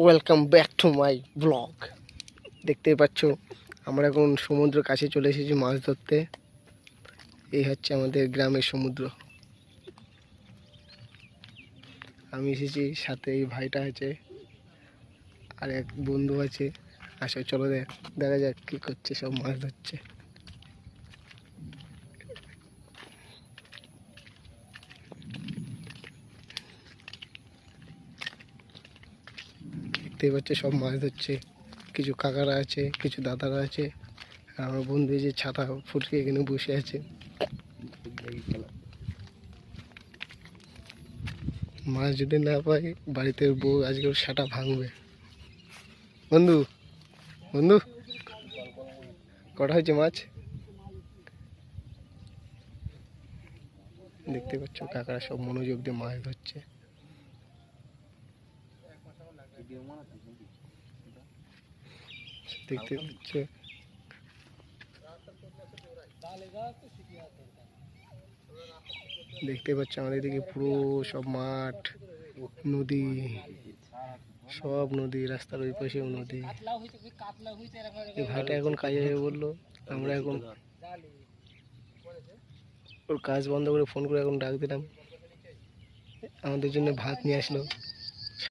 Welcome back to my blog. দেখতেই পাচ্ছ আমরা এখন সমুদ্র কাছে চলে এসেছি মাছ ধরতে। এই হচ্ছে আমাদের গ্রামের সমুদ্র। আমি এসেছি, সাথে এই ভাইটা আছে আর এক বন্ধু আছে। আসো চলো দেখা যাক কী করছে, সব মাছ ধরছে। দেখতেই পাচ্ছ সব মাছ ধরছে, কিছু কাকারা আছে, কিছু দাদারা আছে। আর আমার বন্ধু যে ছাতা ফুটকে এখানে বসে আছে। মাছ যদি না পাই বাড়িতে বউ আজকে সাটা ভাঙবে। বন্ধু বন্ধু কটা হয়েছে মাছ? দেখতে পাচ্ছ কাকারা সব মনোযোগ দিয়ে মাছ ধরছে। দেখতে পাচ্ছ দেখতে পাচ্ছ আমাদের দিকে পুরো সব মাঠ, নদী, সব নদী, রাস্তার ওই পাশেও নদী। এই ভাইটা এখন কাজে যাবে বললো, আমরা এখন ওর কাজ বন্ধ করে ফোন করে এখন ডাক দিলাম, আমাদের জন্য ভাত নিয়ে আসলো।